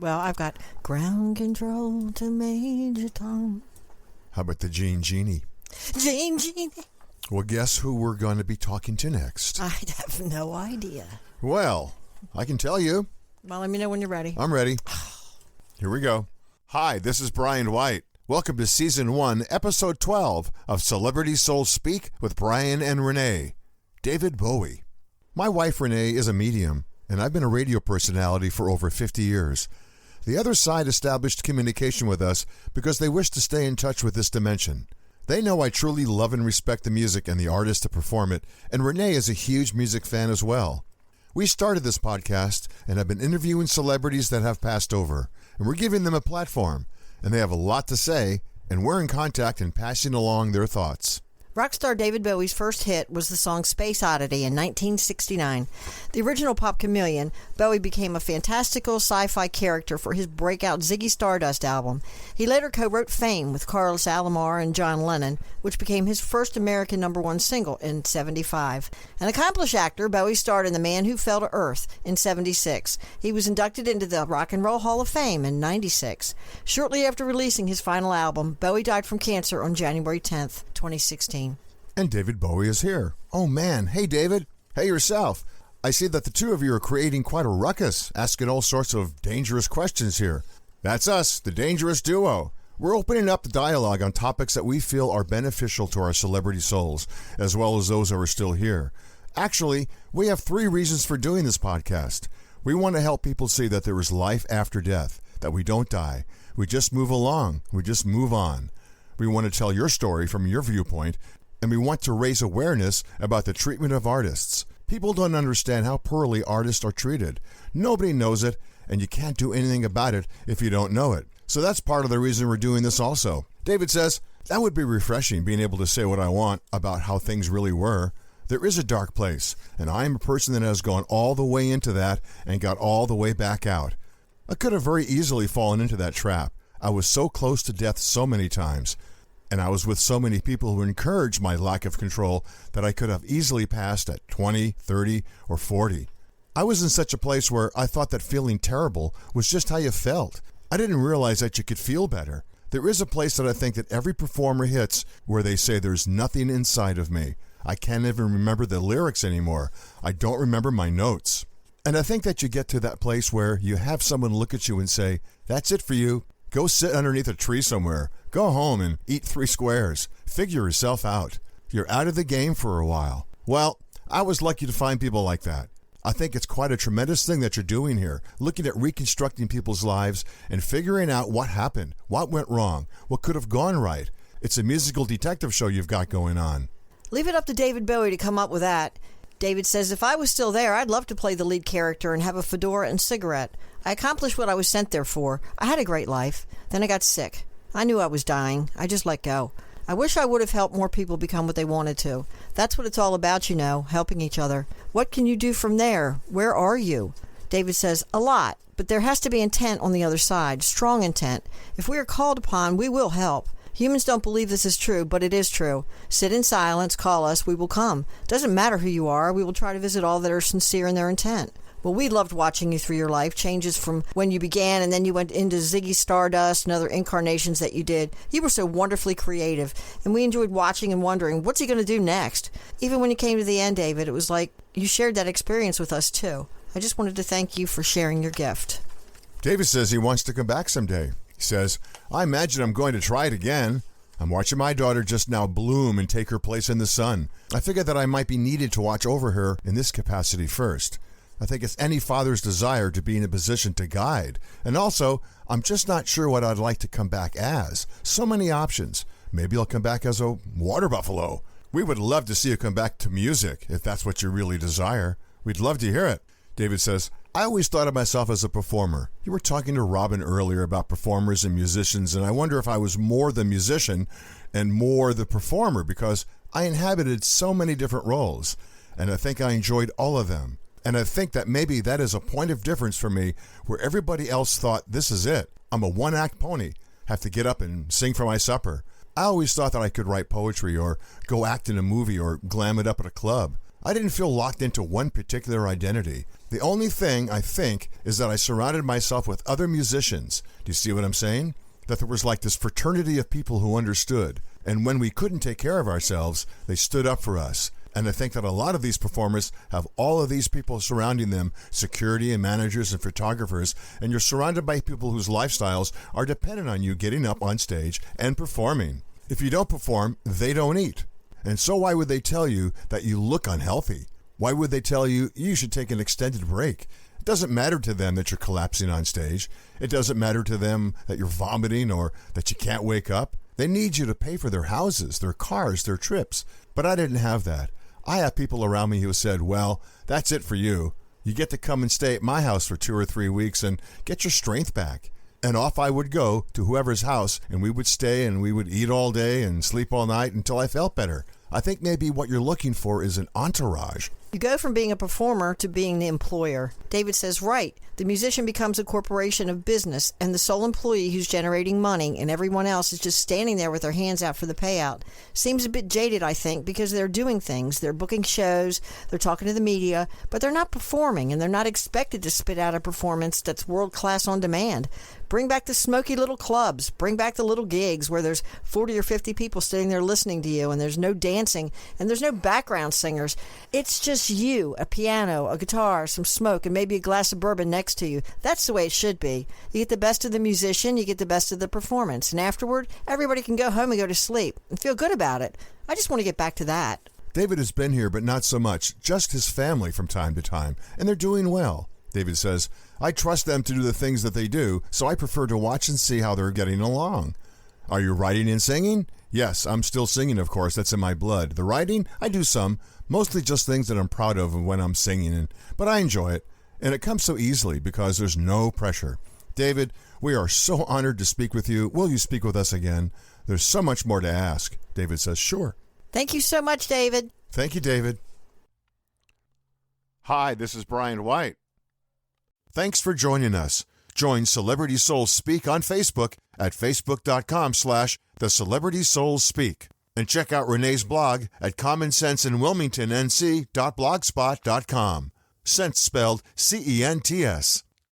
Well, I've got ground control to Major Tom. How about the Genie? Genie. Well, guess who we're going to be talking to next? I have no idea. Well, I can tell you. Well, let me know when you're ready. I'm ready. Here we go. Hi, this is Brian White. Welcome to Season 1, Episode 12 of Celebrity Soul Speak with Brian and Rene. David Bowie. My wife Rene is a medium, and I've been a radio personality for over 50 years. The other side established communication with us because they wish to stay in touch with this dimension. They know I truly love and respect the music and the artists to perform it, and Rene is a huge music fan as well. We started this podcast and have been interviewing celebrities that have passed over, and we're giving them a platform, and they have a lot to say, and we're in contact and passing along their thoughts. Rockstar David Bowie's first hit was the song Space Oddity in 1969. The original pop chameleon, Bowie became a fantastical sci-fi character for his breakout Ziggy Stardust album. He later co-wrote Fame with Carlos Alomar and John Lennon, which became his first American #1 single in 75. An accomplished actor, Bowie starred in The Man Who Fell to Earth in 76. He was inducted into the Rock and Roll Hall of Fame in 96. Shortly after releasing his final album, Bowie died from cancer on January 10th, 2016. And David Bowie is here. Oh man, hey David. Hey yourself. I see that the two of you are creating quite a ruckus, asking all sorts of dangerous questions here. That's us, the dangerous duo. We're opening up the dialogue on topics that we feel are beneficial to our celebrity souls, as well as those who are still here. Actually, we have 3 reasons for doing this podcast. We want to help people see that there is life after death, that we don't die. We just move along. We just move on. We want to tell your story from your viewpoint, and we want to raise awareness about the treatment of artists. People don't understand how poorly artists are treated. Nobody knows it, and you can't do anything about it if you don't know it. So that's part of the reason we're doing this also. David says, that would be refreshing, being able to say what I want about how things really were. There is a dark place, and I am a person that has gone all the way into that and got all the way back out. I could have very easily fallen into that trap. I was so close to death so many times. And I was with so many people who encouraged my lack of control that I could have easily passed at 20, 30, or 40. I was in such a place where I thought that feeling terrible was just how you felt. I didn't realize that you could feel better. There is a place that I think that every performer hits where they say there's nothing inside of me. I can't even remember the lyrics anymore. I don't remember my notes. And I think that you get to that place where you have someone look at you and say, that's it for you. Go sit underneath a tree somewhere. Go home and eat 3 squares. Figure yourself out. You're out of the game for a while. Well, I was lucky to find people like that. I think it's quite a tremendous thing that you're doing here, looking at reconstructing people's lives and figuring out what happened, what went wrong, what could have gone right. It's a musical detective show you've got going on. Leave it up to David Bowie to come up with that. David says, if I was still there, I'd love to play the lead character and have a fedora and cigarette. I accomplished what I was sent there for. I had a great life. Then I got sick. I knew I was dying. I just let go. I wish I would have helped more people become what they wanted to. That's what it's all about, you know, helping each other. What can you do from there? Where are you? David says, a lot, but there has to be intent on the other side, strong intent. If we are called upon, we will help. Humans don't believe this is true, but it is true. Sit in silence, call us, we will come. Doesn't matter who you are, we will try to visit all that are sincere in their intent. Well, we loved watching you through your life, changes from when you began and then you went into Ziggy Stardust and other incarnations that you did. You were so wonderfully creative, and we enjoyed watching and wondering, what's he going to do next? Even when you came to the end, David, it was like you shared that experience with us, too. I just wanted to thank you for sharing your gift. David says he wants to come back someday. He says, I imagine I'm going to try it again. I'm watching my daughter just now bloom and take her place in the sun. I figured that I might be needed to watch over her in this capacity first. I think it's any father's desire to be in a position to guide. And also, I'm just not sure what I'd like to come back as. So many options. Maybe I'll come back as a water buffalo. We would love to see you come back to music, if that's what you really desire. We'd love to hear it. David says, I always thought of myself as a performer. You were talking to Robin earlier about performers and musicians, and I wonder if I was more the musician and more the performer, because I inhabited so many different roles, and I think I enjoyed all of them. And I think that maybe that is a point of difference for me, where everybody else thought, this is it. I'm a one-act pony. Have to get up and sing for my supper. I always thought that I could write poetry or go act in a movie or glam it up at a club. I didn't feel locked into one particular identity. The only thing I think is that I surrounded myself with other musicians. Do you see what I'm saying? That there was like this fraternity of people who understood. And when we couldn't take care of ourselves, they stood up for us. And I think that a lot of these performers have all of these people surrounding them, security and managers and photographers, and you're surrounded by people whose lifestyles are dependent on you getting up on stage and performing. If you don't perform, they don't eat. And so why would they tell you that you look unhealthy? Why would they tell you you should take an extended break? It doesn't matter to them that you're collapsing on stage. It doesn't matter to them that you're vomiting or that you can't wake up. They need you to pay for their houses, their cars, their trips. But I didn't have that. I have people around me who said, well, that's it for you. You get to come and stay at my house for 2 or 3 weeks and get your strength back. And off I would go to whoever's house, and we would stay and we would eat all day and sleep all night until I felt better. I think maybe what you're looking for is an entourage. You go from being a performer to being the employer. David says, right. The musician becomes a corporation of business and the sole employee who's generating money, and everyone else is just standing there with their hands out for the payout. Seems a bit jaded, I think, because they're doing things. They're booking shows, they're talking to the media, but they're not performing, and they're not expected to spit out a performance that's world-class on demand. Bring back the smoky little clubs. Bring back the little gigs where there's 40 or 50 people sitting there listening to you, and there's no dancing, and there's no background singers. It's just you, a piano, a guitar, some smoke, and maybe a glass of bourbon next to you. That's the way it should be. You get the best of the musician, you get the best of the performance, and afterward, everybody can go home and go to sleep and feel good about it. I just want to get back to that. David has been here, but not so much. Just his family from time to time, and they're doing well. David says, I trust them to do the things that they do, so I prefer to watch and see how they're getting along. Are you writing and singing? Yes, I'm still singing, of course. That's in my blood. The writing, I do some, mostly just things that I'm proud of when I'm singing, but I enjoy it. And it comes so easily because there's no pressure. David, we are so honored to speak with you. Will you speak with us again? There's so much more to ask. David says, sure. Thank you so much, David. Thank you, David. Hi, this is Brian White. Thanks for joining us. Join Celebrity Souls Speak on Facebook at facebook.com/The Celebrity Souls Speak. And check out Rene's blog at commonsenseinwilmingtonnc.blogspot.com. Sense spelled CENTS.